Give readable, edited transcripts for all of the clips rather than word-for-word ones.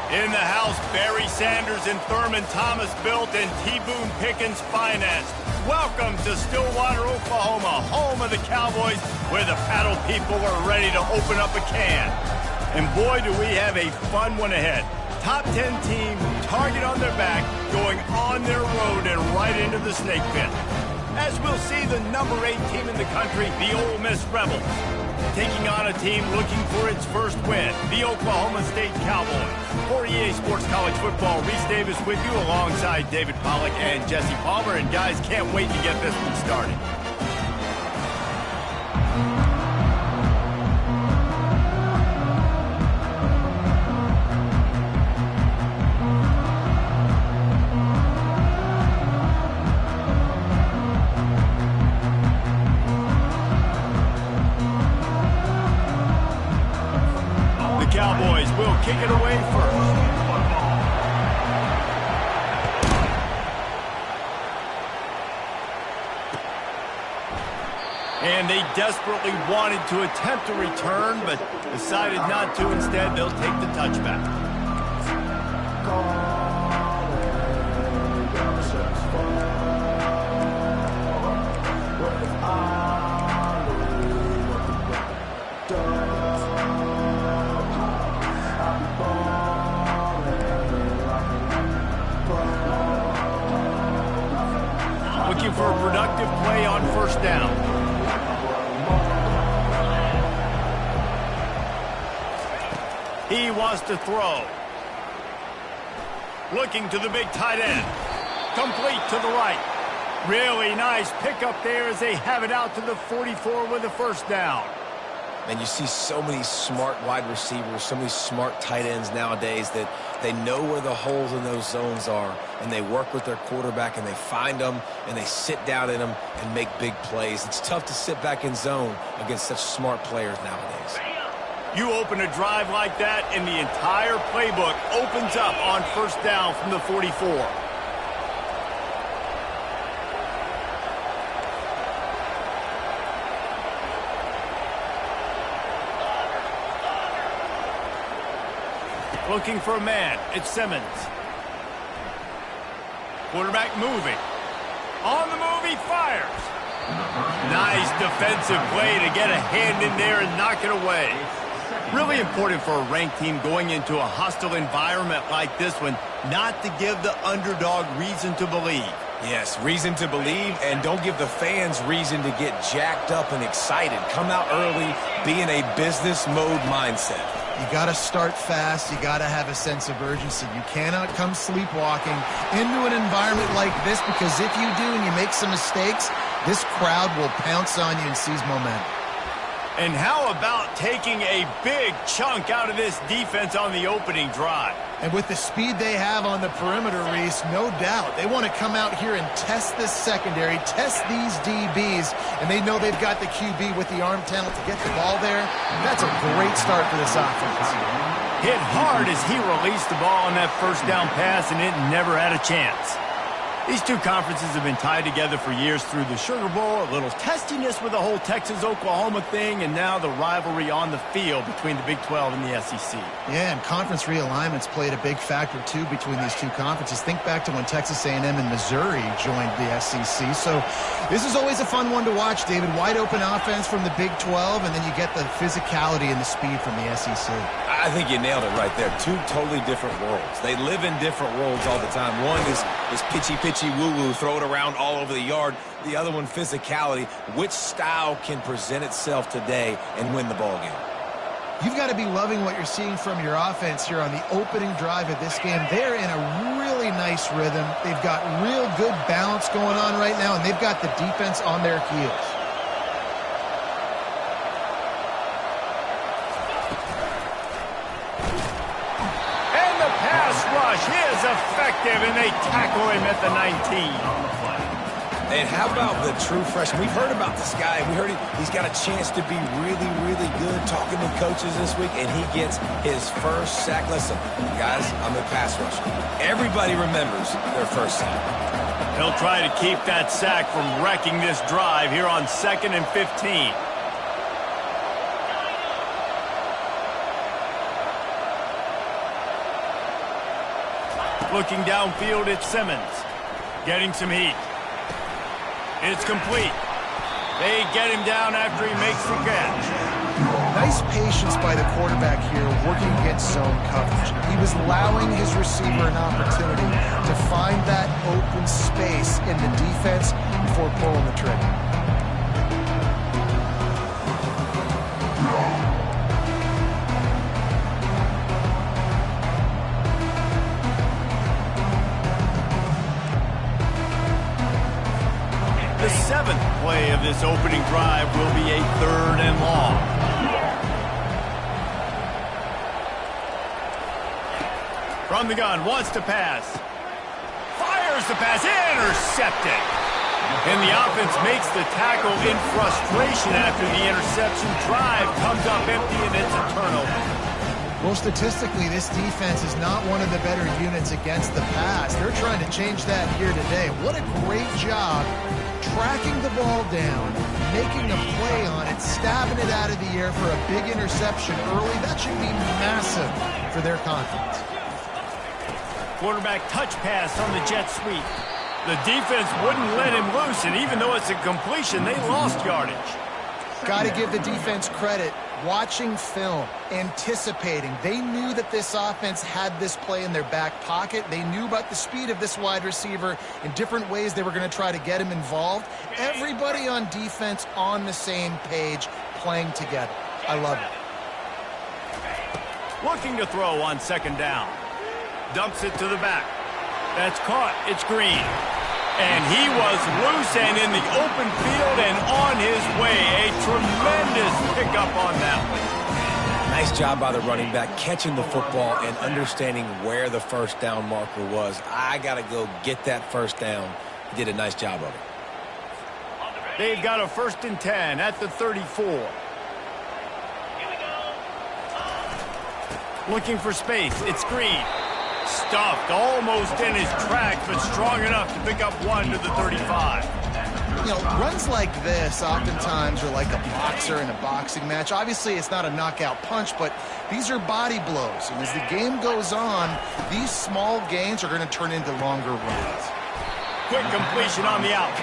In the house, Barry Sanders and Thurman Thomas built and T. Boone Pickens financed. Welcome to Stillwater, Oklahoma, home of the Cowboys, where the paddle people are ready to open up a can. And boy, do we have a fun one ahead. Top 10 team, target on their back, going on their road and right into the snake pit. As we'll see the number 8 team in the country, the Ole Miss Rebels, taking on a team looking for its first win, the Oklahoma State Cowboys. For EA Sports College Football, Reese Davis with you alongside David Pollack and Jesse Palmer. And guys, can't wait to get this one started. Cowboys will kick it away first. And they desperately wanted to attempt a return, but decided not to. Instead, they'll take the touchback. Looking for a productive play on first down. He wants to throw. Looking to the big tight end. Complete to the right. Really nice pickup there as they have it out to the 44 with a first down. And you see so many smart wide receivers, so many smart tight ends nowadays that they know where the holes in those zones are, and they work with their quarterback, and they find them, and they sit down in them and make big plays. It's tough to sit back in zone against such smart players nowadays. You open a drive like that, and the entire playbook opens up on first down from the 44. Looking for a man. It's Simmons. Quarterback moving. On the move, he fires. Nice defensive play to get a hand in there and knock it away. Really important for a ranked team going into a hostile environment like this one, not to give the underdog reason to believe. Yes, reason to believe, and don't give the fans reason to get jacked up and excited. Come out early, be in a business mode mindset. You got to start fast. You got to have a sense of urgency. You cannot come sleepwalking into an environment like this, because if you do and you make some mistakes, this crowd will pounce on you and seize momentum. And how about taking a big chunk out of this defense on the opening drive? And with the speed they have on the perimeter, Reese, no doubt, they want to come out here and test this secondary, test these DBs, and they know they've got the QB with the arm talent to get the ball there. That's a great start for this offense. Hit hard as he released the ball on that first down pass, and it never had a chance. These two conferences have been tied together for years through the Sugar Bowl, a little testiness with the whole Texas-Oklahoma thing, and now the rivalry on the field between the Big 12 and the SEC. Yeah, and conference realignments played a big factor, too, between these two conferences. Think back to when Texas A&M and Missouri joined the SEC. So this is always a fun one to watch, David. Wide open offense from the Big 12, and then you get the physicality and the speed from the SEC. I think you nailed it right there. Two totally different worlds. They live in different worlds all the time. One is pitchy woo-woo, throw it around all over the yard. The other one, physicality. Which style can present itself today and win the ball game? You've got to be loving what you're seeing from your offense here on the opening drive of this game. They're in a really nice rhythm. They've got real good balance going on right now, and they've got the defense on their heels. Is effective, and they tackle him at the 19. And how about the true freshman? We've heard about this guy. We heard he's got a chance to be really, really good, talking to coaches this week, and he gets his first sack. Listen, guys, I'm a pass rusher. Everybody remembers their first sack. He'll try to keep that sack from wrecking this drive here on 2nd and 15. Looking downfield at Simmons. Getting some heat. It's complete. They get him down after he makes the catch. Nice patience by the quarterback here working against zone coverage. He was allowing his receiver an opportunity to find that open space in the defense before pulling the trigger. The seventh play of this opening drive will be a 3rd and long. From the gun, wants to pass. Fires the pass, intercepted. And the offense makes the tackle in frustration after the interception. Drive comes up empty, and it's a turnover. Well, statistically, this defense is not one of the better units against the pass. They're trying to change that here today. What a great job tracking the ball down, making a play on it, stabbing it out of the air for a big interception early. That should be massive for their confidence. Quarterback touch pass on the jet sweep. The defense wouldn't let him loose, and even though it's a completion, they lost yardage. Got to give the defense credit. Watching film, anticipating. They knew that this offense had this play in their back pocket. They knew about the speed of this wide receiver in different ways they were going to try to get him involved. Everybody on defense on the same page, playing together. I love it. Looking to throw on 2nd down. Dumps it to the back. That's caught. It's Green. And he was loose and in the open field and on his way. A tremendous pickup on that one. Nice job by the running back, catching the football and understanding where the 1st down marker was. I got to go get that 1st down. He did a nice job of it. They've got a 1st and 10 at the 34. Looking for space. It's Green. Stuffed almost in his tracks, but strong enough to pick up 1 to the 35. You know, runs like this oftentimes are like a boxer in a boxing match. Obviously, it's not a knockout punch, but these are body blows. And as the game goes on, these small gains are going to turn into longer runs. Quick completion on the out.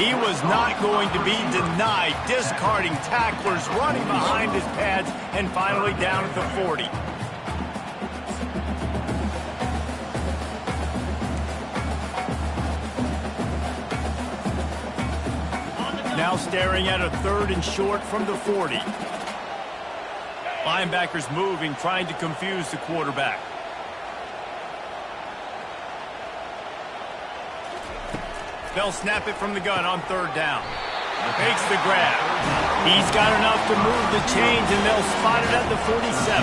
He was not going to be denied, discarding tacklers, running behind his pads, and finally down at the 40. Now staring at a 3rd and short from the 40. Linebackers moving, trying to confuse the quarterback. They'll snap it from the gun on 3rd down. Makes the grab. He's got enough to move the chains, and they'll spot it at the 47.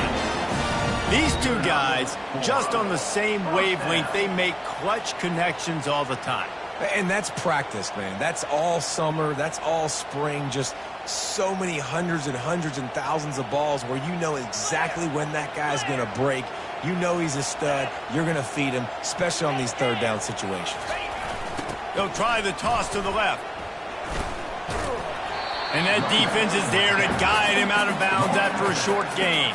These two guys, just on the same wavelength, they make clutch connections all the time. And that's practice, man. That's all summer. That's all spring. Just so many hundreds and hundreds and thousands of balls where you know exactly when that guy's going to break. You know he's a stud. You're going to feed him, especially on these 3rd down situations. They'll try the toss to the left. And that defense is there to guide him out of bounds after a short gain.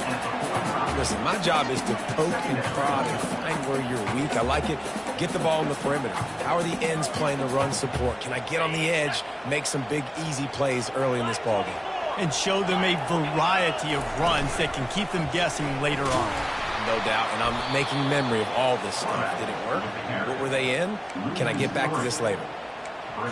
Listen, my job is to poke and prod and find where you're weak. I like it. Get the ball in the perimeter. How are the ends playing the run support? Can I get on the edge, make some big, easy plays early in this ballgame? And show them a variety of runs that can keep them guessing later on. No doubt, and I'm making memory of all this stuff. Did it work? What were they in? Can I get back to this later?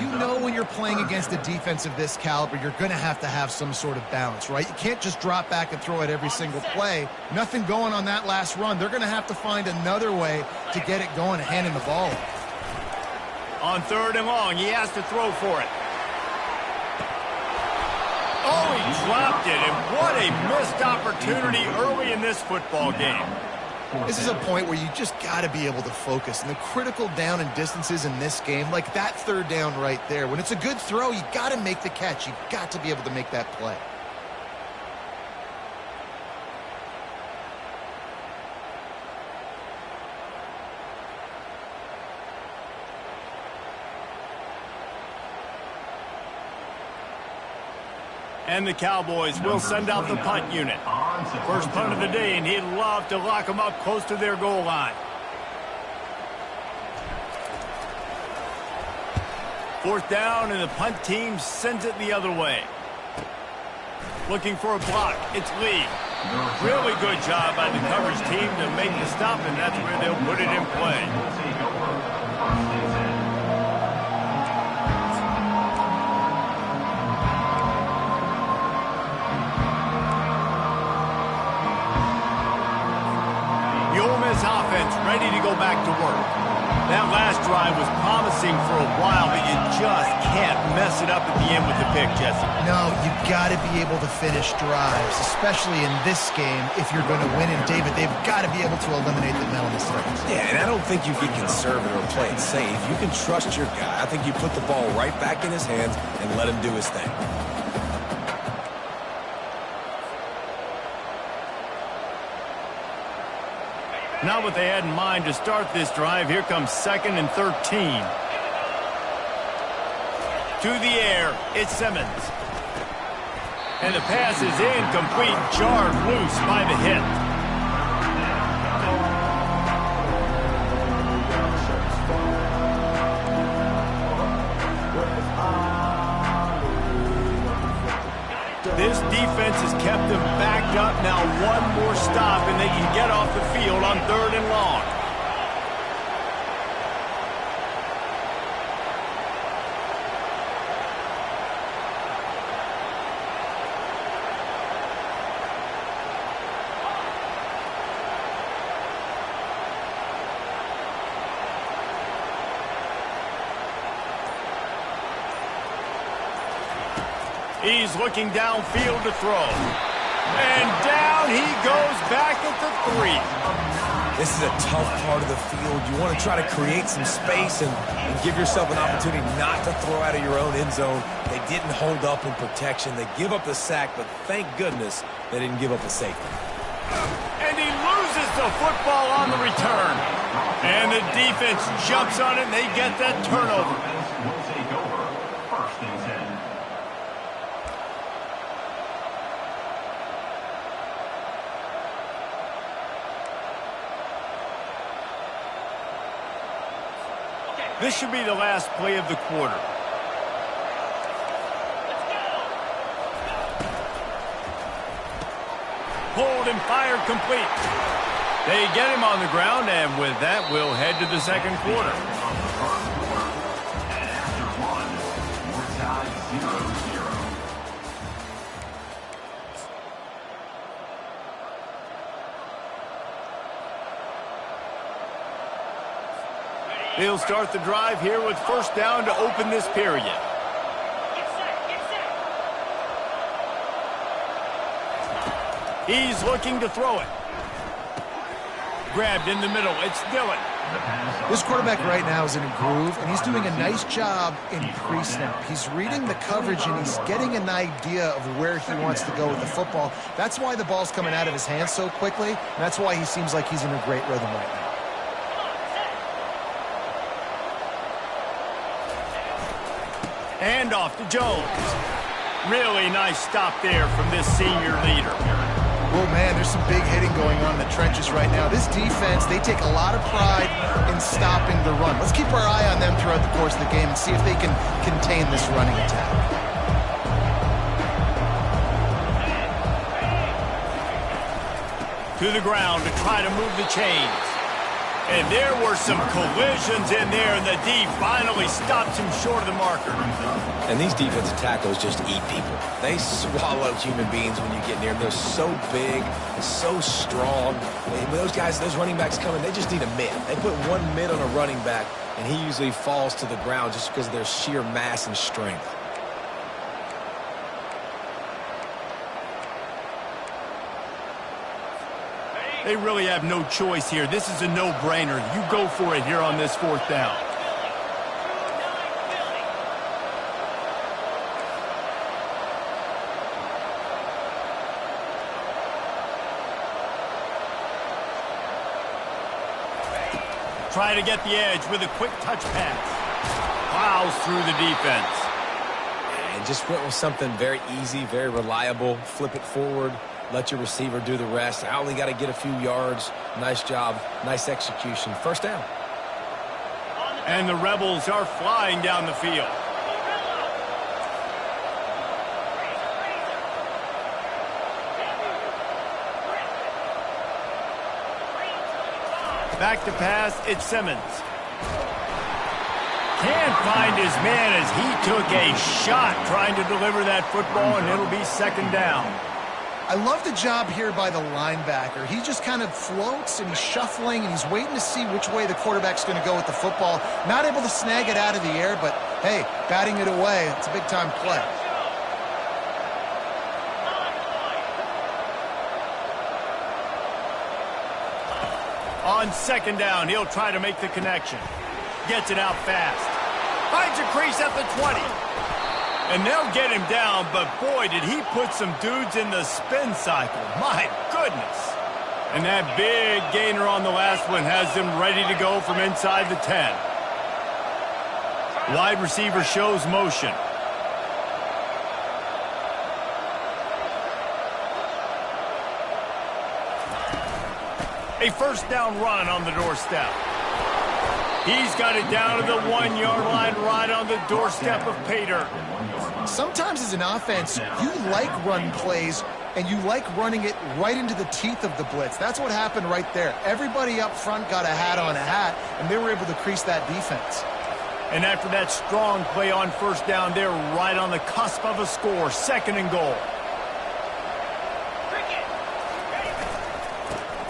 You know when you're playing against a defense of this caliber, you're going to have some sort of balance, right? You can't just drop back and throw it every single play. Nothing going on that last run. They're going to have to find another way to get it going and hand him the ball off. On 3rd and long, he has to throw for it. Oh, he dropped it, and what a missed opportunity early in this football game. This is a point where you just got to be able to focus. And the critical down and distances in this game, like that 3rd down right there, when it's a good throw, you got to make the catch. You've got to be able to make that play. And the Cowboys will send out the punt unit. First punt of the day, and he'd love to lock them up close to their goal line. Fourth down, and the punt team sends it the other way. Looking for a block. It's Lee. Really good job by the coverage team to make the stop, and that's where they'll put it in play. The Ole Miss offense ready to go back to work. That last drive was promising for a while, but you just can't mess it up at the end with the pick, Jesse. No, you've got to be able to finish drives, especially in this game if you're going to win. And, David, they've got to be able to eliminate the mental mistakes. Yeah, and I don't think you get conservative or play it safe. You can trust your guy. I think you put the ball right back in his hands and let him do his thing. Not what they had in mind to start this drive. Here comes 2nd and 13. To the air, it's Simmons. And the pass is incomplete, jarred loose by the hit. This defense has kept them backed up. Now one more stop, and they can get off the field on 3rd and long. He's looking downfield to throw. And down he goes back at the 3. This is a tough part of the field. You want to try to create some space and give yourself an opportunity not to throw out of your own end zone. They didn't hold up in protection. They give up the sack, but thank goodness they didn't give up the safety. And he loses the football on the return. And the defense jumps on it, and they get that turnover. Will take over 1st and 10. This should be the last play of the quarter. Pulled and fired complete. They get him on the ground, and with that, we'll head to the 2nd quarter. And after one, we're tied 0-0. They'll start the drive here with 1st down to open this period. He's looking to throw it. Grabbed in the middle. It's Dillon. This quarterback right now is in a groove, and he's doing a nice job in pre-snap. He's reading the coverage, and he's getting an idea of where he wants to go with the football. That's why the ball's coming out of his hands so quickly, and that's why he seems like he's in a great rhythm right now. And off to Jones. Really nice stop there from this senior leader. Oh, man, there's some big hitting going on in the trenches right now. This defense, they take a lot of pride in stopping the run. Let's keep our eye on them throughout the course of the game and see if they can contain this running attack. To the ground to try to move the chains. And there were some collisions in there, and the D finally stops him short of the marker. And these defensive tackles just eat people. They swallow human beings when you get near them. They're so big, so strong. When those guys, those running backs come in, they just need a mid. They put one mid on a running back, and he usually falls to the ground just because of their sheer mass and strength. They really have no choice here. This is a no-brainer. You go for it here on this 4th down. Try to get the edge with a quick touch pass. Plows through the defense. And just went with something very easy, very reliable. Flip it forward. Let your receiver do the rest. I only got to get a few yards. Nice job. Nice execution. 1st down. And the Rebels are flying down the field. Back to pass, it's Simmons. Can't find his man as he took a shot trying to deliver that football, and it'll be second down. I love the job here by the linebacker. He just kind of floats and he's shuffling and he's waiting to see which way the quarterback's going to go with the football. Not able to snag it out of the air, but hey, batting it away, it's a big-time play. On second down, he'll try to make the connection. Gets it out fast. Finds a crease at the 20. And they'll get him down, but boy, did he put some dudes in the spin cycle. My goodness. And that big gainer on the last one has him ready to go from inside the 10. Wide receiver shows motion. A first down run on the doorstep. He's got it down to the 1-yard line right on the doorstep of pay dirt. Sometimes as an offense, you like run plays, and you like running it right into the teeth of the blitz. That's what happened right there. Everybody up front got a hat on a hat, and they were able to crease that defense. And after that strong play on first down, they're right on the cusp of a score, second and goal.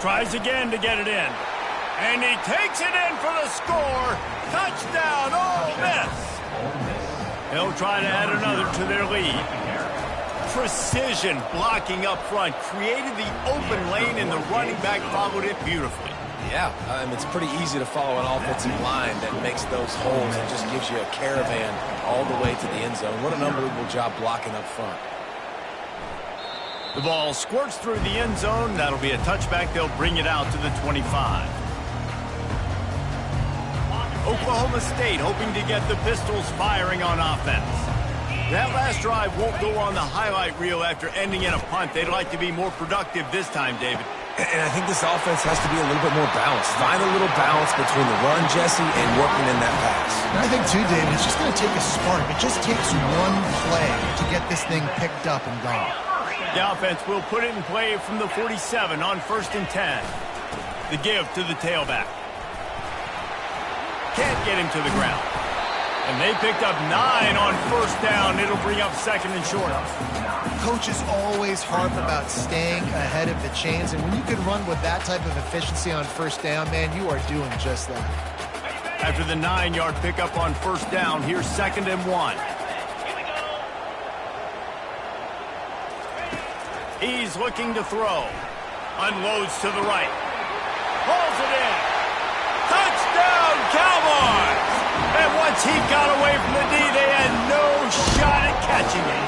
Tries again to get it in. And he takes it in for the score. Touchdown, Ole Miss. They'll try to add another to their lead. Precision blocking up front. Created the open lane, and the running back followed it beautifully. Yeah, it's pretty easy to follow an offensive line that makes those holes and just gives you a caravan all the way to the end zone. What an unbelievable job blocking up front. The ball squirts through the end zone. That'll be a touchback. They'll bring it out to the 25. Oklahoma State hoping to get the Pistols firing on offense. That last drive won't go on the highlight reel after ending in a punt. They'd like to be more productive this time, David. And I think this offense has to be a little bit more balanced. Find a little balance between the run, Jesse, and working in that pass. And I think, too, David, it's just going to take a spark. It just takes one play to get this thing picked up and gone. The offense will put it in play from the 47 on 1st and 10. The give to the tailback. Can't get him to the ground. And they picked up 9 on first down. It'll bring up second and short. Coaches always harp about staying ahead of the chains, and when you can run with that type of efficiency on first down, man, you are doing just that. After the 9-yard pickup on first down, here's 2nd and 1. He's looking to throw. Unloads to the right. Pulls it in. Touchdown, Cowboys! And once he got away from the D, they had no shot at catching it.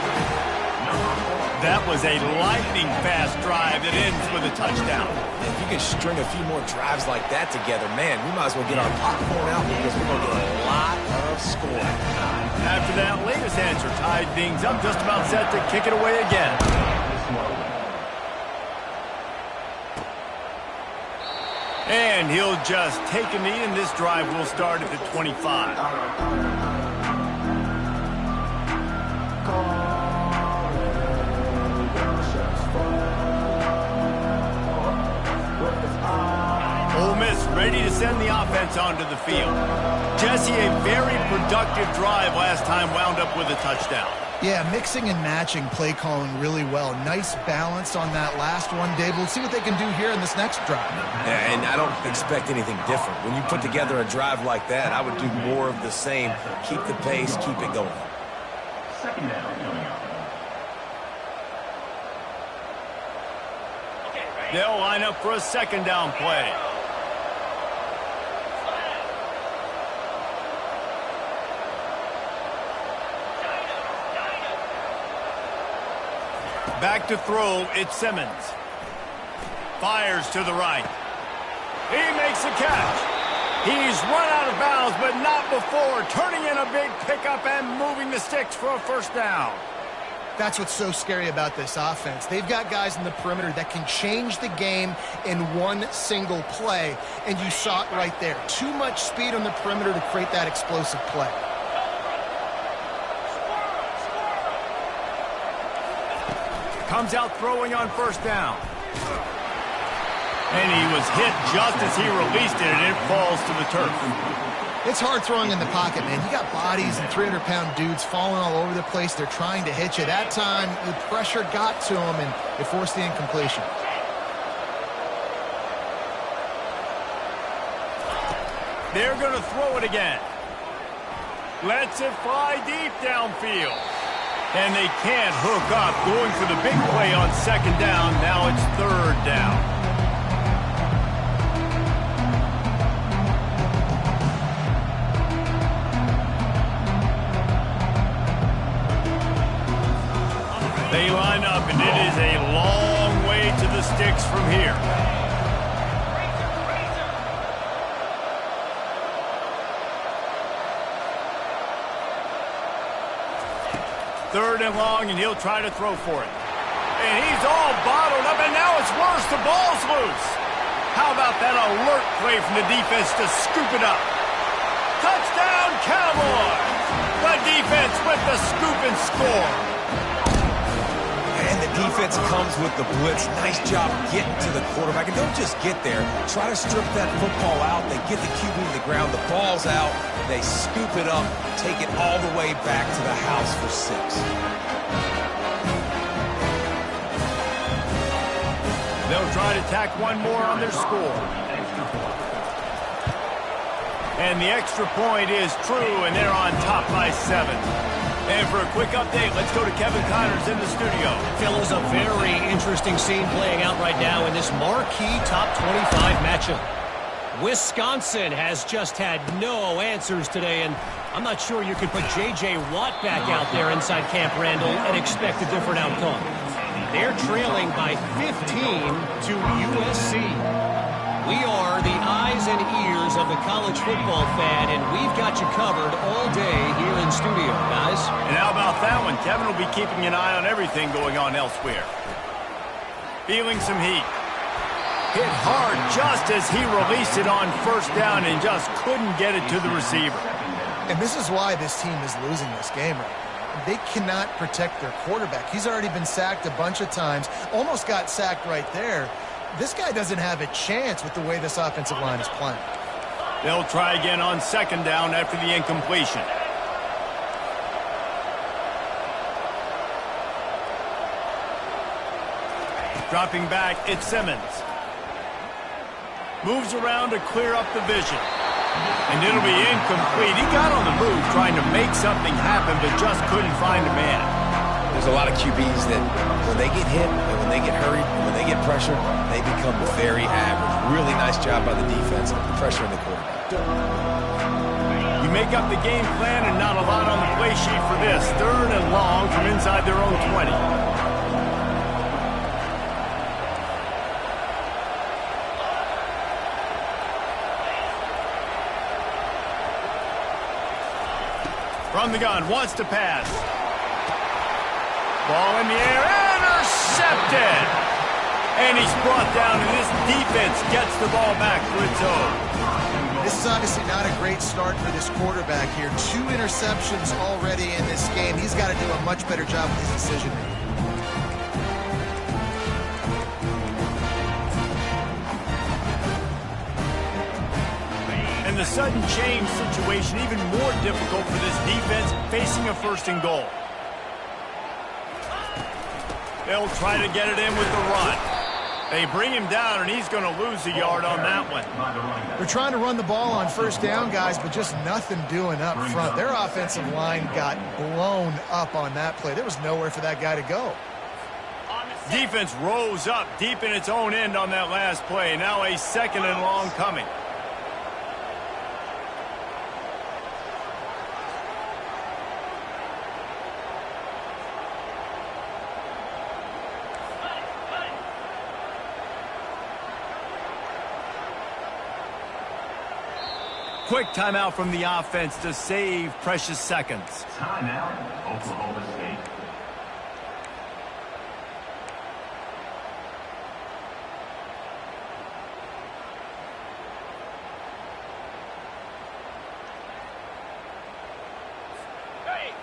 That was a lightning-fast drive that ends with a touchdown. If you can string a few more drives like that together, man, we might as well get our popcorn out because we're going to get a lot of scoring. After that latest answer tied things up, just about set to kick it away again. And he'll just take a knee, and this drive will start at the 25. Ole Miss ready to send the offense onto the field. Jesse, a very productive drive last time wound up with a touchdown. Yeah, mixing and matching play calling really well. Nice balance on that last one, Dave. We'll see what they can do here in this next drive. Yeah, and I don't expect anything different. When you put together a drive like that, I would do more of the same. Keep the pace, keep it going. Second down coming up. They'll line up for a second down play. Back to throw, it's Simmons. Fires to the right. He makes a catch. He's run out of bounds, but not before turning in a big pickup and moving the sticks for a first down. That's what's so scary about this offense. They've got guys in the perimeter that can change the game in one single play, and you saw it right there. Too much speed on the perimeter to create that explosive play. Comes out throwing on first down. And he was hit just as he released it, and it falls to the turf. It's hard throwing in the pocket, man. You got bodies and 300-pound dudes falling all over the place. They're trying to hit you. That time, the pressure got to him, and it forced the incompletion. They're going to throw it again. Lets it fly deep downfield. And they can't hook up. Going for the big play on second down. Now it's third down. They line up, and it is a long way to the sticks from here. Third and long, and he'll try to throw for it. And he's all bottled up, and now it's worse. The ball's loose. How about that alert play from the defense to scoop it up? Touchdown, Cowboys! The defense with the scoop and score. And the defense comes with the blitz. Nice job getting to the quarterback. And don't just get there. Try to strip that football out. They get the QB to the ground. The ball's out. They scoop it up, take it all the way back to the house for 6. They'll try to tack one more on their score. And the extra point is true, and they're on top by 7. And for a quick update, let's go to Kevin Connors in the studio. Fellas, a very interesting scene playing out right now in this marquee top 25 matchup. Wisconsin has just had no answers today, and I'm not sure you could put J.J. Watt back out there inside Camp Randall and expect a different outcome. They're trailing by 15 to USC. We are the eyes and ears of the college football fan, and we've got you covered all day here in studio, guys. And how about that one? Kevin will be keeping an eye on everything going on elsewhere. Feeling some heat. Hit hard just as he released it on first down and just couldn't get it to the receiver. And this is why this team is losing this game right now. They cannot protect their quarterback. He's already been sacked a bunch of times. Almost got sacked right there. This guy doesn't have a chance with the way this offensive line is playing. They'll try again on second down after the incompletion. Dropping back, it's Simmons. Moves around to clear up the vision. And it'll be incomplete. He got on the move trying to make something happen, but just couldn't find a man. There's a lot of QBs that when they get hit and when they get hurried and when they get pressure, they become very average. Really nice job by the defense pressuring the quarterback. You make up the game plan and not a lot on the play sheet for this. Third and long from inside their own 20. From the gun, wants to pass. Ball in the air, intercepted! And he's brought down, and this defense gets the ball back for its own. This is obviously not a great start for this quarterback here. 2 interceptions already in this game. He's got to do a much better job with his decision-making. And the sudden change situation even more difficult for this defense facing a first and goal. They'll try to get it in with the run. They bring him down, and he's going to lose a yard on that one. They're trying to run the ball on first down, guys, but just nothing doing up front. Their offensive line got blown up on that play. There was nowhere for that guy to go. Defense rose up deep in its own end on that last play. Now a second and long coming. Quick timeout from the offense to save precious seconds. Timeout, Oklahoma State.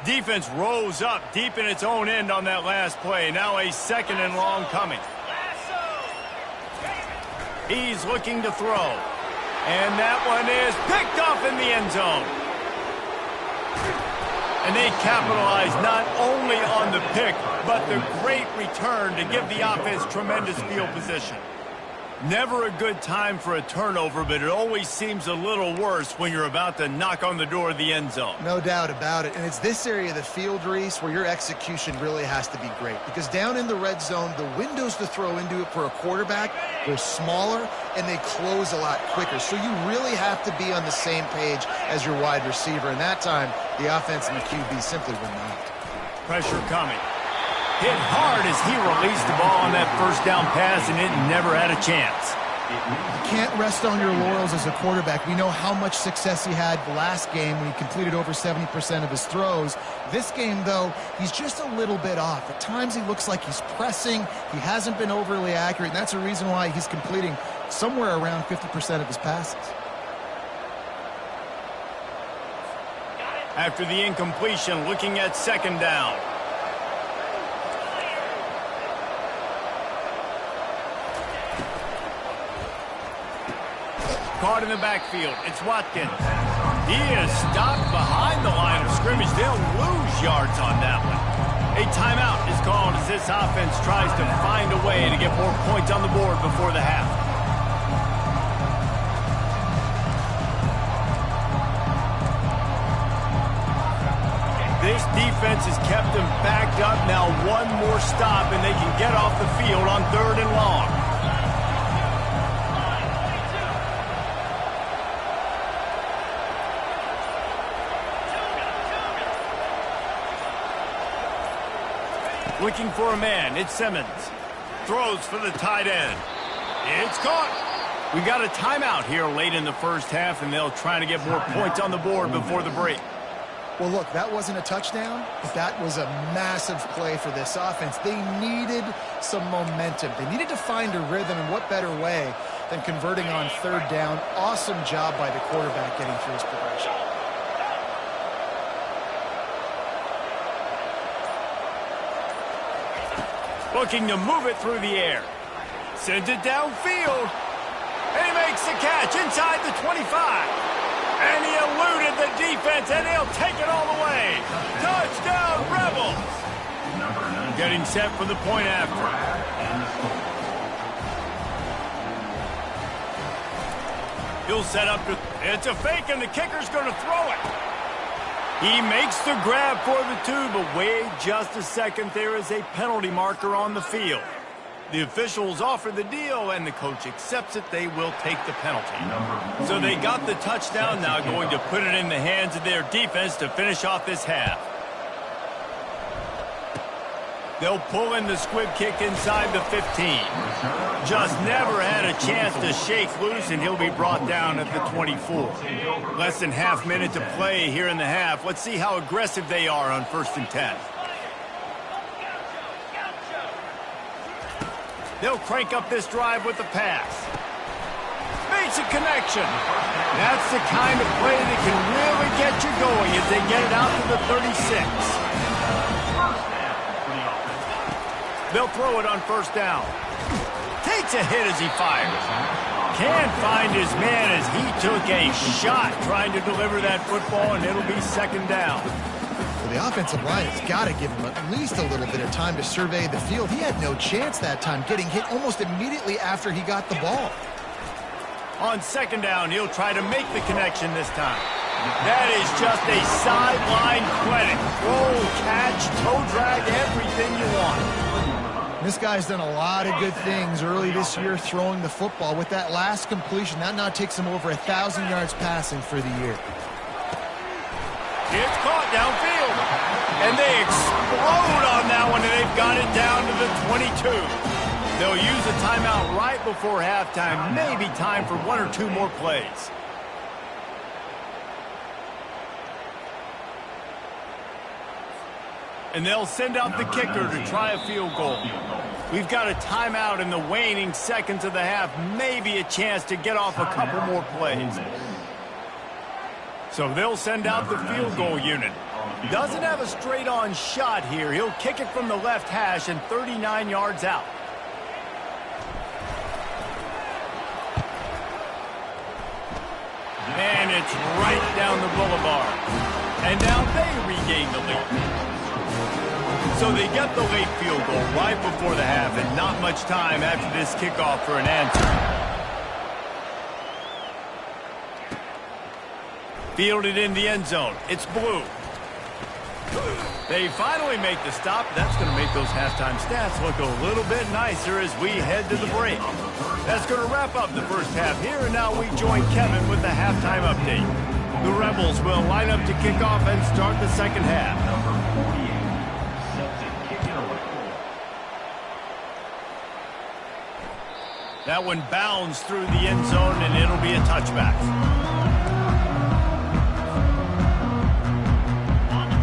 Defense rose up deep in its own end on that last play. Now a second and long coming. He's looking to throw. And that one is picked off in the end zone. And they capitalize not only on the pick, but the great return to give the offense tremendous field position. Never a good time for a turnover, but it always seems a little worse when you're about to knock on the door of the end zone. No doubt about it. And it's this area of the field, Reese, where your execution really has to be great. Because down in the red zone, the windows to throw into it for a quarterback, they're smaller and they close a lot quicker. So you really have to be on the same page as your wide receiver. And that time, the offense and the QB simply were not. Pressure coming. Hit hard as he released the ball on that first down pass, and it never had a chance. You can't rest on your laurels as a quarterback. We know how much success he had the last game when he completed over 70% of his throws. This game, though, he's just a little bit off. At times he looks like he's pressing. He hasn't been overly accurate, and that's a reason why he's completing somewhere around 50% of his passes. After the incompletion, looking at second down. Caught in the backfield. It's Watkins. He is stopped behind the line of scrimmage. They'll lose yards on that one. A timeout is called as this offense tries to find a way to get more points on the board before the half. This defense has kept them backed up. Now one more stop and they can get off the field on 3rd and long. Looking for a man. It's Simmons. Throws for the tight end. It's caught. We got a timeout here late in the first half, and they'll try to get more points on the board before the break. Well, look, that wasn't a touchdown, but that was a massive play for this offense. They needed some momentum. They needed to find a rhythm, and what better way than converting on 3rd down. Awesome job by the quarterback getting through his progression. Looking to move it through the air. Sends it downfield. And he makes the catch inside the 25. And he eluded the defense, and he'll take it all the way. Touchdown, Rebels. Getting set for the point after. He'll set up to... It's a fake, and the kicker's going to throw it. He makes the grab for the 2, but wait just a second. There is a penalty marker on the field. The officials offer the deal, and the coach accepts it. They will take the penalty. So they got the touchdown, now going to put it in the hands of their defense to finish off this half. They'll pull in the squib kick inside the 15. Just never had a chance to shake loose, and he'll be brought down at the 24. Less than half minute to play here in the half. Let's see how aggressive they are on 1st and 10. They'll crank up this drive with the pass. Makes a connection. That's the kind of play that can really get you going as they get it out to the 36. They'll throw it on 1st down. Takes a hit as he fires. Can't find his man as he took a shot trying to deliver that football, and it'll be 2nd down. Well, the offensive line has got to give him at least a little bit of time to survey the field. He had no chance that time, getting hit almost immediately after he got the ball. On 2nd down, he'll try to make the connection this time. That is just a sideline clinic. Roll, catch, toe drag, everything you want. This guy's done a lot of good things early this year throwing the football. With that last completion, that now takes him over 1,000 yards passing for the year. It's caught downfield. And they explode on that one, and they've got it down to the 22. They'll use a timeout right before halftime. Maybe time for 1 or 2 more plays. And they'll send out the kicker to try a field goal. We've got a timeout in the waning seconds of the half. Maybe a chance to get off a couple more plays. So they'll send out the field goal unit. Doesn't have a straight-on shot here. He'll kick it from the left hash and 39 yards out. and it's right down the boulevard. And now they regain the lead. So they get the late field goal right before the half, and not much time after this kickoff for an answer. Fielded in the end zone. It's blue. They finally make the stop. That's going to make those halftime stats look a little bit nicer as we head to the break. That's going to wrap up the first half here, and now we join Kevin with the halftime update. The Rebels will line up to kick off and start the second half. Number 48, set to kick it away. That one bounds through the end zone, and it'll be a touchback.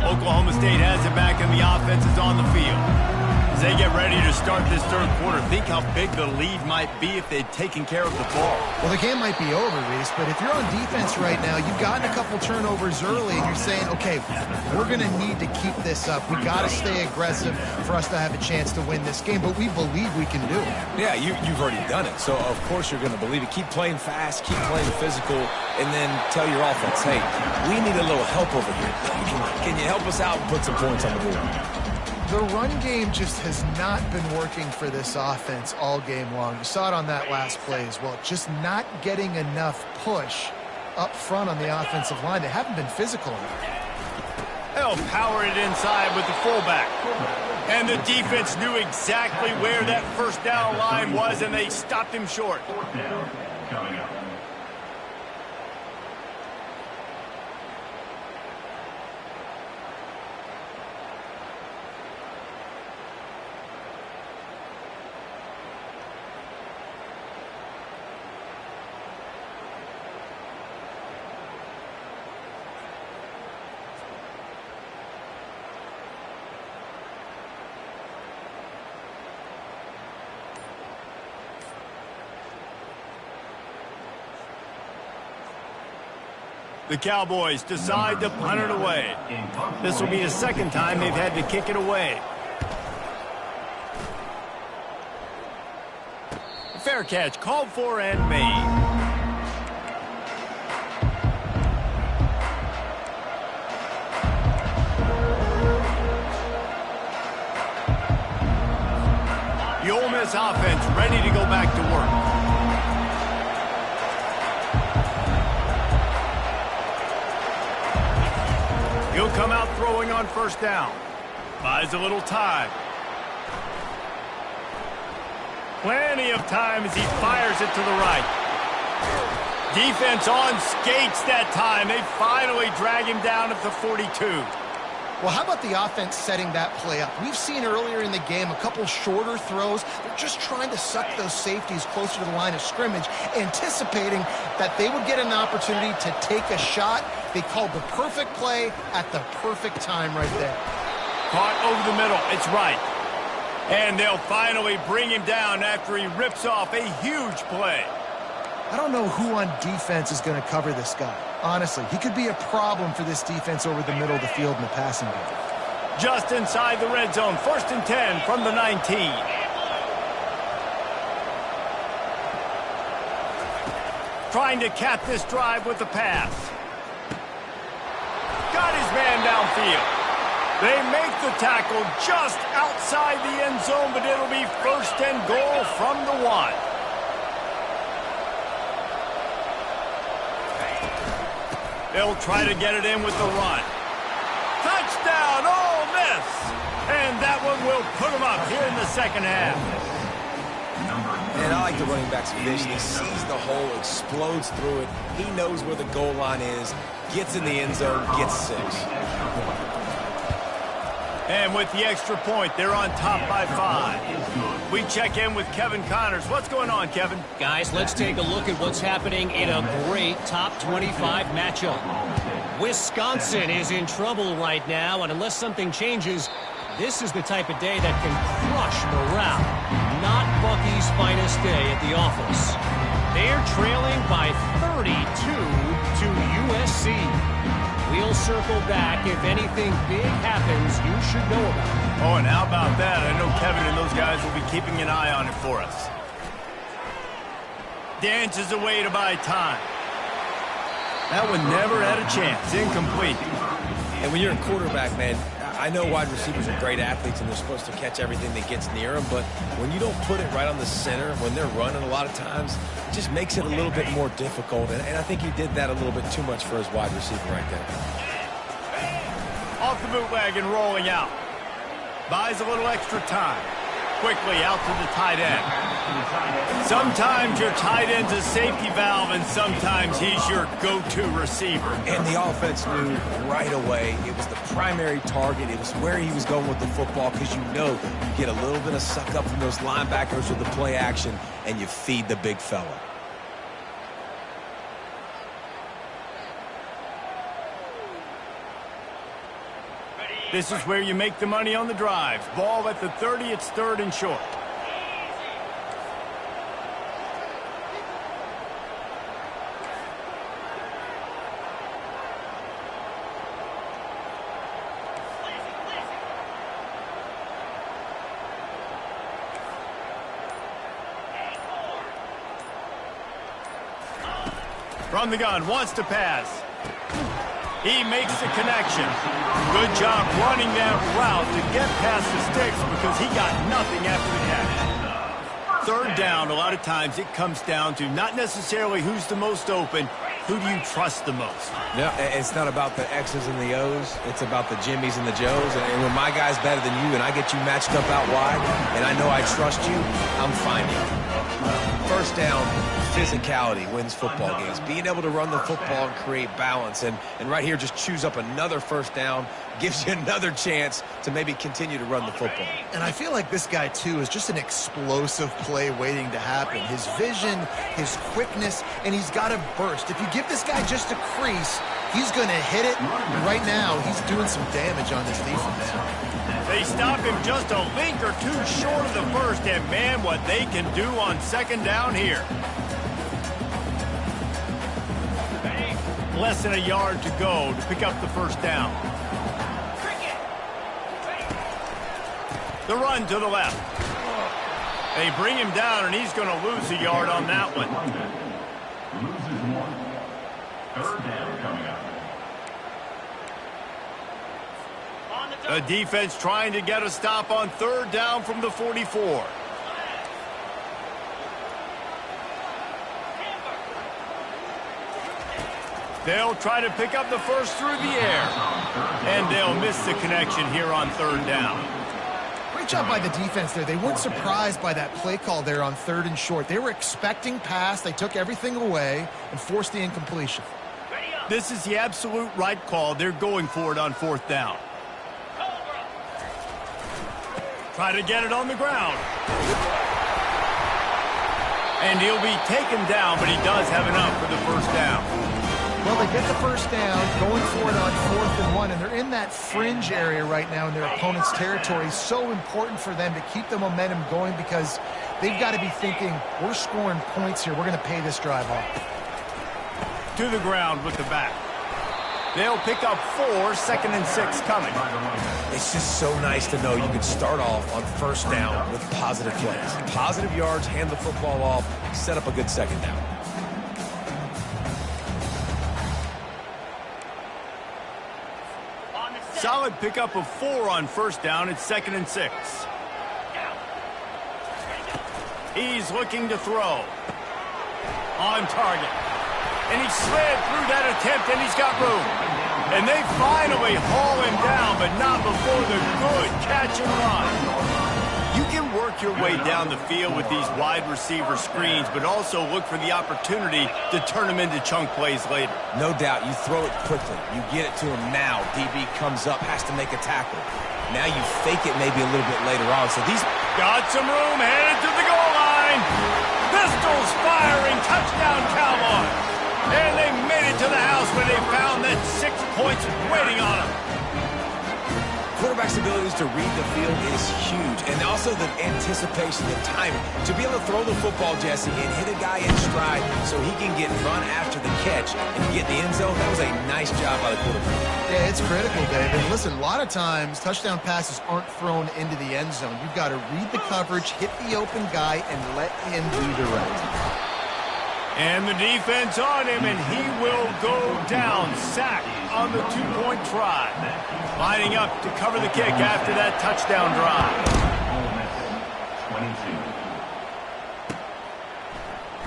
Oklahoma State has it back, and the offense is on the field. As they get ready to start this third quarter, think how big the lead might be if they'd taken care of the ball. Well, the game might be over, Reese, but if you're on defense right now, you've gotten a couple turnovers early, and you're saying, okay, we're going to need to keep this up. We got to stay aggressive for us to have a chance to win this game, but we believe we can do it. Yeah, you've already done it, so of course you're going to believe it. Keep playing fast, keep playing physical, and then tell your offense, hey, we need a little help over here. Can you help us out and put some points on the board? The run game just has not been working for this offense all game long. You saw it on that last play as well. Just not getting enough push up front on the offensive line. They haven't been physical enough. They'll power it inside with the fullback. And the defense knew exactly where that first down line was, and they stopped him short. Fourth down coming up. The Cowboys decide to punt it away. This will be the second time they've had to kick it away. Fair catch called for and made. The Ole Miss offense ready to go back to work. He'll come out throwing on first down. Buys a little time. Plenty of time as he fires it to the right. Defense on skates that time. They finally drag him down at the 42. Well, how about the offense setting that play up? We've seen earlier in the game a couple shorter throws. They're just trying to suck those safeties closer to the line of scrimmage, anticipating that they would get an opportunity to take a shot. They called the perfect play at the perfect time right there. Caught over the middle. It's right. And they'll finally bring him down after he rips off a huge play. I don't know who on defense is going to cover this guy. Honestly, he could be a problem for this defense over the middle of the field in the passing game. Just inside the red zone. 1st and 10 from the 19. Trying to cap this drive with the pass. Got his man downfield. They make the tackle just outside the end zone, but it'll be 1st and goal from the 1. They'll try to get it in with the run. Touchdown, Ole Miss! And that one will put them up here in the second half. And I like the running back's vision. He sees the hole, explodes through it. He knows where the goal line is, gets in the end zone, gets 6. And with the extra point, they're on top by 5. We check in with Kevin Connors. What's going on, Kevin? Guys, let's take a look at what's happening in a great top 25 matchup. Wisconsin is in trouble right now, and unless something changes, this is the type of day that can crush morale. Not Bucky's finest day at the office. They're trailing by 32 to USC. We'll circle back if anything big happens you should know about. Oh, and how about that? I know Kevin and those guys will be keeping an eye on it for us. Dances away to buy time. That one never had a chance. Incomplete. And when you're a quarterback, man, I know wide receivers are great athletes and they're supposed to catch everything that gets near them, but when you don't put it right on the center, when they're running a lot of times, it just makes it a little bit more difficult. And I think he did that a little bit too much for his wide receiver right there. Off the bootleg and rolling out. Buys a little extra time. Quickly out to the tight end. Sometimes your tight end's a safety valve, and sometimes he's your go-to receiver. And the offense knew right away it was the primary target. It was where he was going with the football, because you know you get a little bit of suck up from those linebackers with the play action, and you feed the big fella. This is where you make the money on the drives. Ball at the 30, it's 3rd and short. From the gun, wants to pass. He makes the connection. Good job running that route to get past the sticks, because he got nothing after the catch. 3rd down, a lot of times it comes down to not necessarily who's the most open, who do you trust the most? Yeah, it's not about the X's and the O's. It's about the Jimmys and the Joes. And when my guy's better than you and I get you matched up out wide and I know I trust you, I'm finding you. 1st down, physicality wins football games. Being able to run the football and create balance. And right here, just choose up another 1st down, gives you another chance to maybe continue to run the football. And I feel like this guy, too, is just an explosive play waiting to happen. His vision, his quickness, and he's got a burst. If you give this guy just a crease, he's going to hit it. And right now, he's doing some damage on this defense. They stop him just a link or two short of the first, and man, what they can do on 2nd down here. Less than a yard to go to pick up the 1st down. The run to the left. They bring him down, and he's going to lose a yard on that one. Loses 1. 3rd down coming up. The defense trying to get a stop on 3rd down from the 44. They'll try to pick up the first through the air. And they'll miss the connection here on 3rd down. Great job by the defense there. They weren't surprised by that play call there on 3rd and short. They were expecting pass. They took everything away and forced the incompletion. This is the absolute right call. They're going for it on 4th down. Try to get it on the ground. And he'll be taken down, but he does have enough for the 1st down. Well, they get the 1st down, going for it on 4th and 1, and they're in that fringe area right now in their opponent's territory. So important for them to keep the momentum going, because they've got to be thinking, we're scoring points here. We're going to pay this drive off. To the ground with the back. They'll pick up 4, 2nd and 6 coming. It's just so nice to know you can start off on 1st down with positive plays. Positive yards, hand the football off, set up a good 2nd down. Solid pickup of 4 on 1st down. It's 2nd and 6. He's looking to throw. On target. And he slid through that attempt, and he's got room. And they finally haul him down, but not before the good catch and run. You can work your way down the field with these wide receiver screens, but also look for the opportunity to turn them into chunk plays later. No doubt, you throw it quickly. You get it to him now. DB comes up, has to make a tackle. Now you fake it maybe a little bit later on. So these got some room, headed to the goal line. Pistols firing, touchdown Cowboys. And they made it to the house where they found that 6 points waiting on them. Quarterback's abilities to read the field is huge. And also the anticipation, the timing. To be able to throw the football, Jesse, and hit a guy in stride so he can get run after the catch and get in the end zone, that was a nice job by the quarterback. Yeah, it's critical, David. Listen, a lot of times touchdown passes aren't thrown into the end zone. You've got to read the coverage, hit the open guy, and let him do the rest. And the defense on him, and he will go down. Sacked on the two-point try. Lining up to cover the kick after that touchdown drive. Ole Miss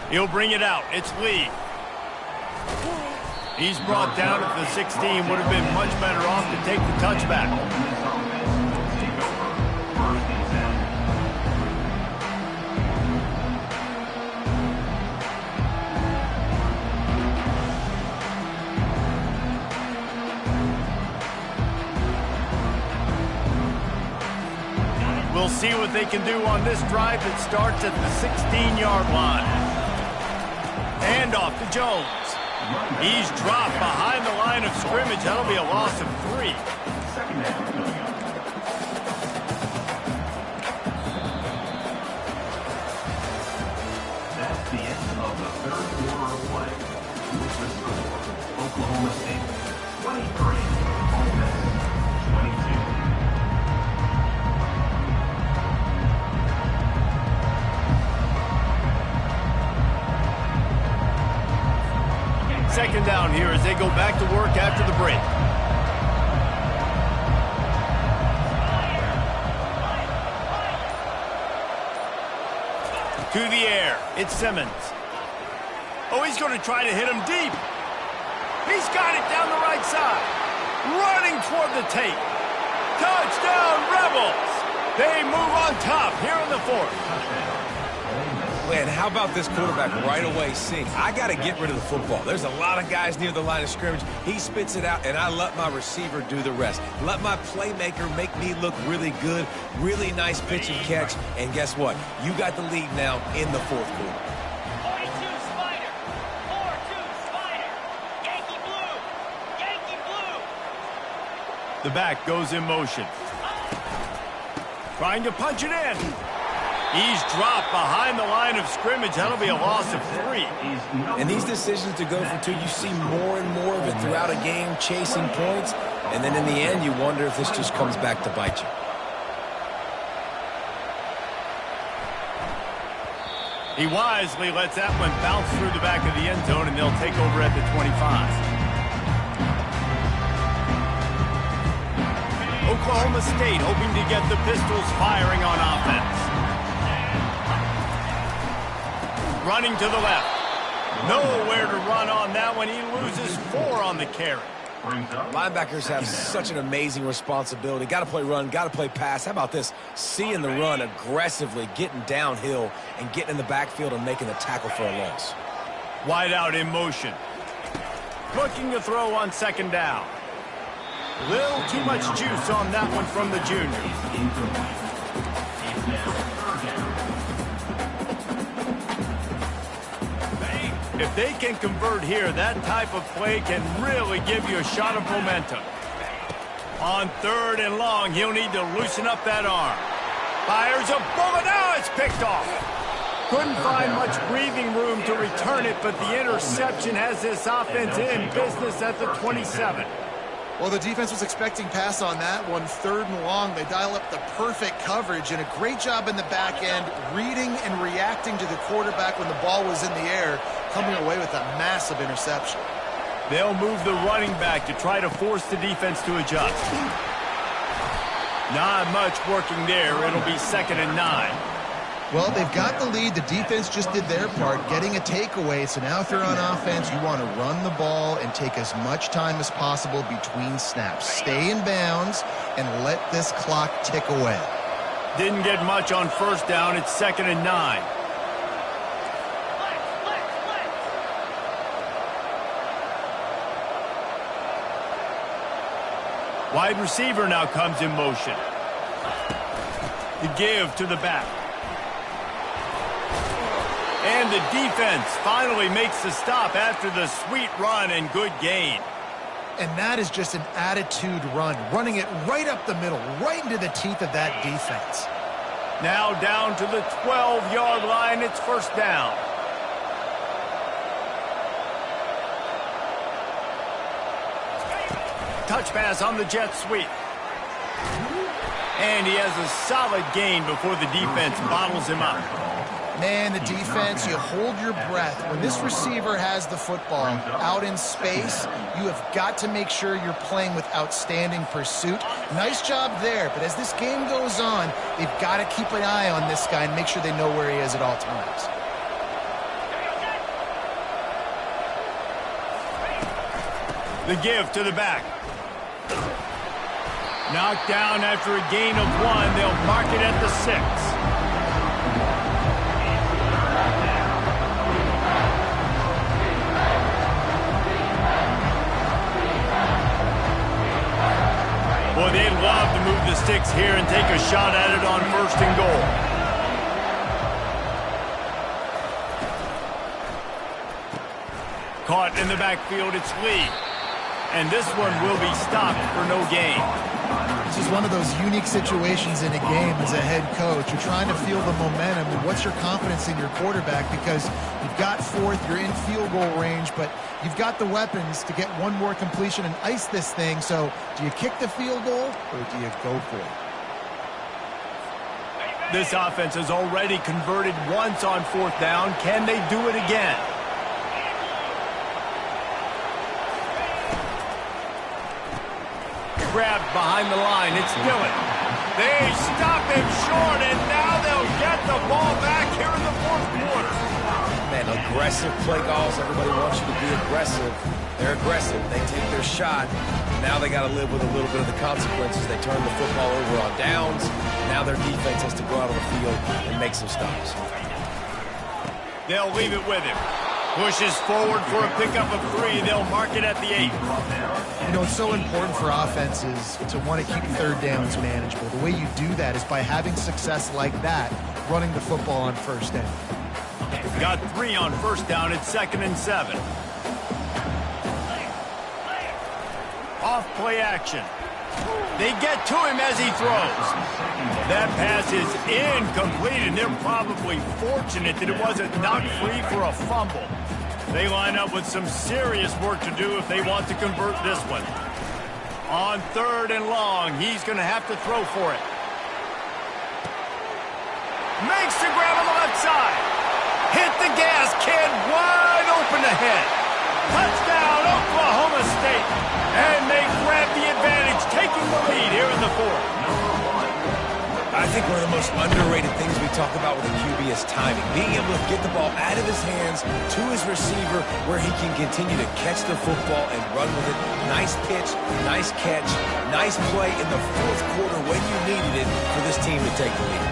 22. He'll bring it out. It's Lee. He's brought down at the 16. Would have been much better off to take the touchback. Ole Miss offense take over. First and 10. We'll see what they can do on this drive that starts at the 16-yard line. Handoff to Jones. He's dropped behind the line of scrimmage. That'll be a loss of 3. Second down coming up. That's the end of the third quarter of play. With the score, Oklahoma State 23, Ole Miss 22. Second down here as they go back to work after the break. To the air. It's Simmons. Oh, he's going to try to hit him deep. He's got it down the right side. Running toward the tape. Touchdown, Rebels. They move on top here in the fourth. Man, how about this quarterback right away seeing, I got to get rid of the football. There's a lot of guys near the line of scrimmage. He spits it out, and I let my receiver do the rest. Let my playmaker make me look really good, really nice pitch and catch, and guess what? You got the lead now in the fourth quarter. 42 Spider, 4-2 Spider, Yankee Blue, Yankee Blue. The back goes in motion. Trying to punch it in. He's dropped behind the line of scrimmage. That'll be a loss of 3. And these decisions to go for 2, you see more and more of it throughout a game, chasing points, and then in the end, you wonder if this just comes back to bite you. He wisely lets that one bounce through the back of the end zone, and they'll take over at the 25. Oklahoma State hoping to get the Pistols firing on offense. Running to the left. Nowhere to run on that one. He loses 4 on the carry. Linebackers have such an amazing responsibility. Got to play run, got to play pass. How about this? Seeing the run aggressively, getting downhill, and getting in the backfield and making the tackle for a loss. Wide out in motion. Looking to throw on second down. Little too much juice on that one from the junior. If they can convert here, that type of play can really give you a shot of momentum. On third and long, he'll need to loosen up that arm. Fires a bullet. Now it's picked off. Couldn't find much breathing room to return it, but the interception has this offense in business at the 27. Well, the defense was expecting pass on that one. Third and long, they dial up the perfect coverage and a great job in the back end, reading and reacting to the quarterback when the ball was in the air, coming away with a massive interception. They'll move the running back to try to force the defense to adjust. Not much working there. It'll be 2nd and 9. Well, they've got the lead. The defense just did their part, getting a takeaway. So now if you're on offense, you want to run the ball and take as much time as possible between snaps. Stay in bounds and let this clock tick away. Didn't get much on first down. It's 2nd and 9. Wide receiver now comes in motion. The give to the back. And the defense finally makes the stop after the sweet run and good gain. And that is just an attitude run, running it right up the middle, right into the teeth of that defense. Now down to the 12-yard line. It's first down. Touch pass on the jet sweep. And he has a solid gain before the defense bottles him up. Man, the defense, you hold your breath. When this receiver has the football out in space, you have got to make sure you're playing with outstanding pursuit. Nice job there, but as this game goes on, they've got to keep an eye on this guy and make sure they know where he is at all times. The give to the back. Knocked down after a gain of 1. They'll mark it at the 6. Boy, they'd love to move the sticks here and take a shot at it on 1st and goal. Caught in the backfield, it's Lee. And this one will be stopped for no gain. This is one of those unique situations in a game as a head coach. You're trying to feel the momentum, and what's your confidence in your quarterback? Because you've got 4th, you're in field goal range, but you've got the weapons to get one more completion and ice this thing. So do you kick the field goal or do you go for it? This offense has already converted once on 4th down. Can they do it again? Grabbed behind the line. It's Dillon. They stop him short, and now they'll get the ball back here in the 4th quarter. Man, aggressive play calls. Everybody wants you to be aggressive. They're aggressive. They take their shot. Now they got to live with a little bit of the consequences. They turn the football over on downs. Now their defense has to go out on the field and make some stops. They'll leave it with him. Pushes forward for a pickup of 3. They'll mark it at the 8. You know, it's so important for offenses to want to keep 3rd downs manageable. The way you do that is by having success like that, running the football on 1st down. Got 3 on 1st down. It's 2nd and 7. Off play action. They get to him as he throws. That pass is incomplete, and they're probably fortunate that it wasn't knocked free for a fumble. They line up with some serious work to do if they want to convert this one. On 3rd and long, he's going to have to throw for it. Makes the grab on the left side. Hit the gas, kid, wide open ahead. Touchdown, Oklahoma State. And they grab the advantage, taking the lead here in the 4th. I think one of the most underrated things we talk about with a QB is timing. Being able to get the ball out of his hands to his receiver where he can continue to catch the football and run with it. Nice pitch, nice catch, nice play in the 4th quarter when you needed it for this team to take the lead.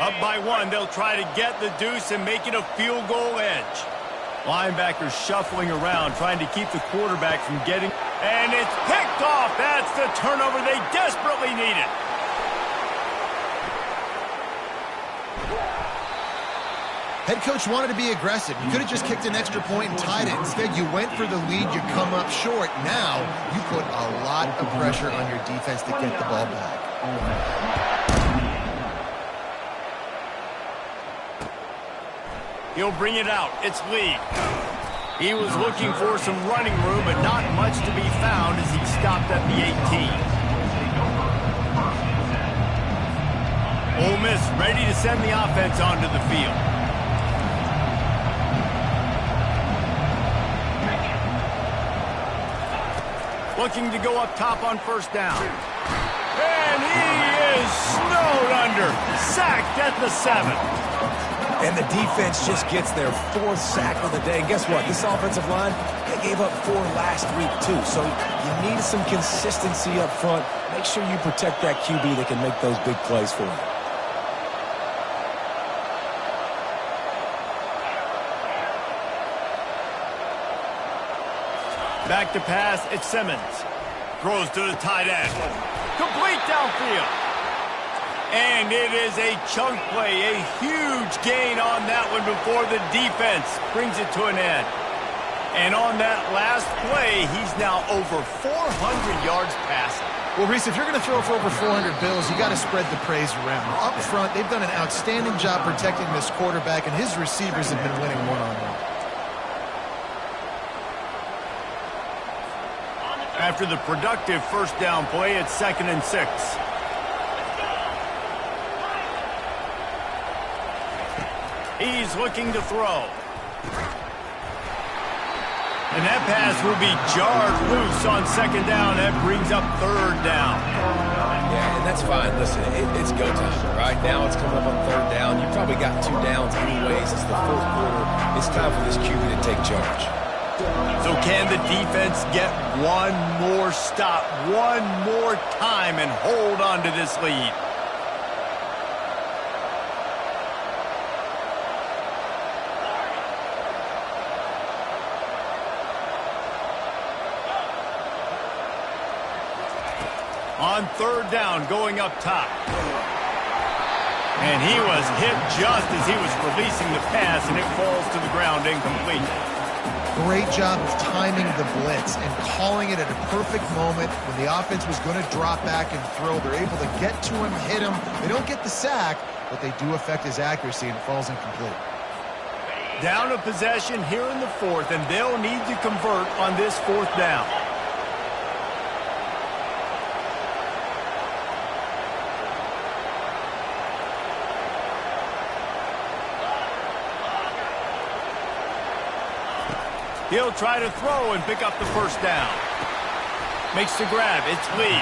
Up by 1, they'll try to get the deuce and make it a field goal edge. Linebackers shuffling around, trying to keep the quarterback from getting... And it's picked off. That's the turnover they desperately needed. Head coach wanted to be aggressive. You could have just kicked an extra point and tied it. Instead, you went for the lead. You come up short. Now, you put a lot of pressure on your defense to get the ball back. He'll bring it out. It's Lee. He was looking for some running room, but not much to be found as he stopped at the 18. Ole Miss ready to send the offense onto the field. Looking to go up top on 1st down. And he is snowed under. Sacked at the 7. And the defense just gets their 4th sack of the day. And guess what? This offensive line, they gave up 4 last week, too. So you need some consistency up front. Make sure you protect that QB that can make those big plays for you. Back to pass, it's Simmons. Throws to the tight end. Complete downfield. And it is a chunk play, a huge gain on that one before the defense brings it to an end. And on that last play, he's now over 400 yards passing. Well, Reese, if you're going to throw for over 400 bills, you got to spread the praise around. Up front, they've done an outstanding job protecting this quarterback, and his receivers have been winning one-on-one. On the After the productive first down play, it's 2nd and 6. He's looking to throw. And that pass will be jarred loose on 2nd down. That brings up 3rd down. Yeah, and that's fine. Listen, it's go time. Right now it's coming up on 3rd down. You probably got 2 downs anyways. It's the 4th quarter. It's time for this QB to take charge. So can the defense get one more stop, one more time, and hold on to this lead? On 3rd down, going up top. And he was hit just as he was releasing the pass, and it falls to the ground incomplete. Great job of timing the blitz and calling it at a perfect moment when the offense was going to drop back and throw. They're able to get to him, hit him. They don't get the sack, but they do affect his accuracy, and it falls incomplete. Down a possession here in the 4th, and they'll need to convert on this 4th down. He'll try to throw and pick up the 1st down. Makes the grab. It's Lee.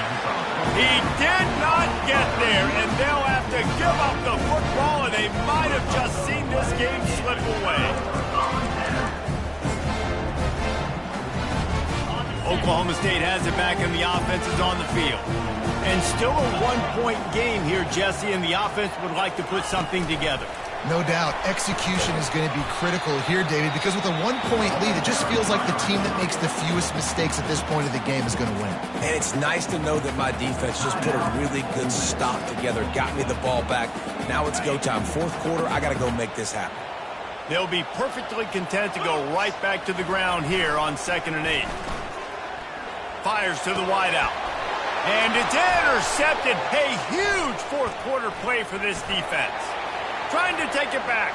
He did not get there, and they'll have to give up the football, and they might have just seen this game slip away. Oklahoma State has it back, and the offense is on the field. And still a one-point game here, Jesse, and the offense would like to put something together. No doubt, execution is going to be critical here, David, because with a one-point lead, it just feels like the team that makes the fewest mistakes at this point of the game is going to win. And it's nice to know that my defense just put a really good stop together, got me the ball back. Now it's go time. 4th quarter, I got to go make this happen. They'll be perfectly content to go right back to the ground here on 2nd and 8. Fires to the wideout. And it's intercepted. A huge 4th quarter play for this defense. Trying to take it back.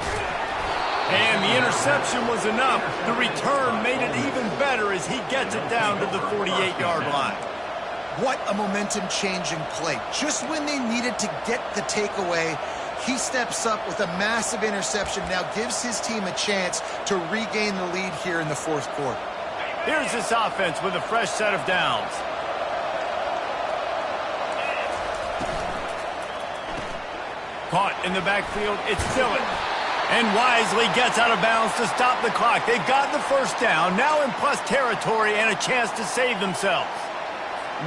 And the interception was enough. The return made it even better as he gets it down to the 48-yard line. What a momentum-changing play. Just when they needed to get the takeaway, he steps up with a massive interception, now gives his team a chance to regain the lead here in the 4th quarter. Here's this offense with a fresh set of downs. Caught in the backfield, it's Dillon. And wisely gets out of bounds to stop the clock. They've got the 1st down, now in plus territory and a chance to save themselves.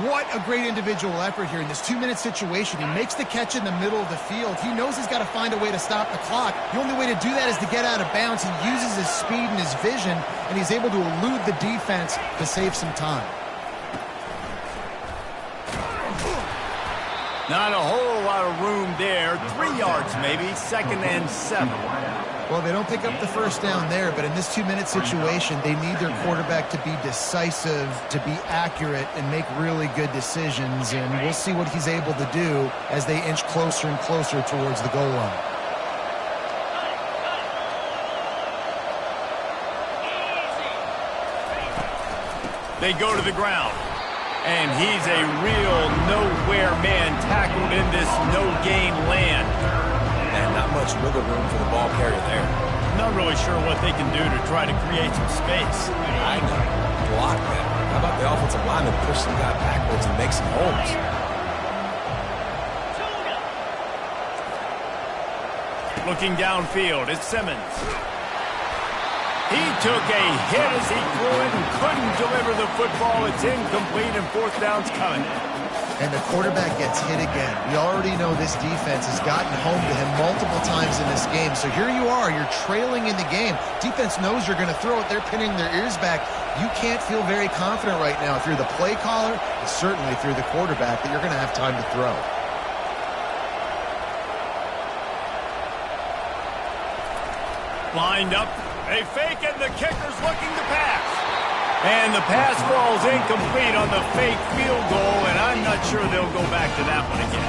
What a great individual effort here in this 2-minute situation. He makes the catch in the middle of the field. He knows he's got to find a way to stop the clock. The only way to do that is to get out of bounds. He uses his speed and his vision, and he's able to elude the defense to save some time. Not a whole lot of room there. 3 yards maybe, 2nd and 7. Well, they don't pick up the 1st down there, but in this 2-minute situation, they need their quarterback to be decisive, to be accurate, and make really good decisions. And we'll see what he's able to do as they inch closer and closer towards the goal line. They go to the ground. And he's a real nowhere man tackled in this no-gain land. And not much wiggle room for the ball carrier there. Not really sure what they can do to try to create some space. I know. Block that. How about the offensive lineman push some guy backwards and make some holes? Looking downfield, it's Simmons. He took a hit as he threw it and couldn't deliver the football. It's incomplete, and 4th down's coming. And the quarterback gets hit again. We already know this defense has gotten home to him multiple times in this game. So here you are, you're trailing in the game. Defense knows you're going to throw it. They're pinning their ears back. You can't feel very confident right now. If you're the play caller, and certainly if you're the quarterback, that you're going to have time to throw. Lined up. They fake it, the kicker's looking to pass. And the pass falls incomplete on the fake field goal, and I'm not sure they'll go back to that one again.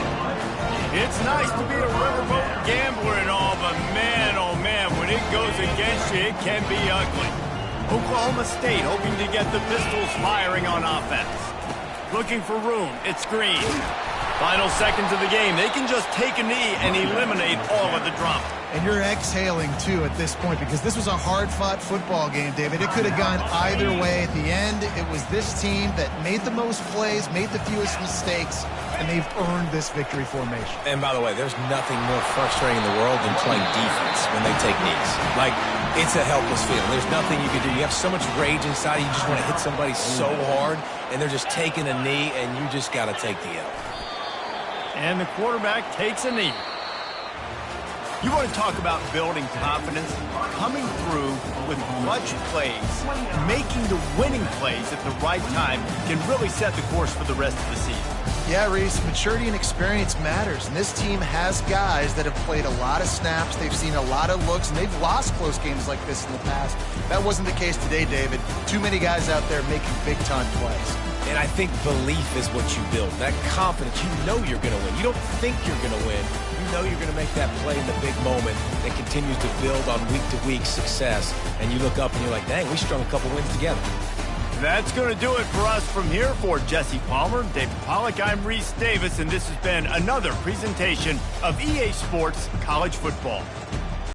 It's nice to be a riverboat gambler and all, but man, oh man, when it goes against you, it can be ugly. Oklahoma State hoping to get the Pistols firing on offense. Looking for room. It's Green. Final seconds of the game. They can just take a knee and eliminate all of the drama. And you're exhaling, too, at this point, because this was a hard-fought football game, David. It could have gone either way. At the end, it was this team that made the most plays, made the fewest mistakes, and they've earned this victory formation. And by the way, there's nothing more frustrating in the world than playing defense when they take knees. Like, it's a helpless feeling. There's nothing you can do. You have so much rage inside. You just want to hit somebody so hard, and they're just taking a knee, and you just got to take the L. And the quarterback takes a knee. You want to talk about building confidence? Coming through with clutch plays, making the winning plays at the right time can really set the course for the rest of the season. Yeah, Reese, maturity and experience matters, and this team has guys that have played a lot of snaps, they've seen a lot of looks, and they've lost close games like this in the past. That wasn't the case today, David. Too many guys out there making big-time plays. And I think belief is what you build. That confidence, you know you're going to win. You don't think you're going to win. You know you're going to make that play in the big moment that continues to build on week-to-week success. And you look up and you're like, dang, we strung a couple wins together. That's going to do it for us from here. For Jesse Palmer, David Pollack, I'm Reese Davis, and this has been another presentation of EA Sports College Football.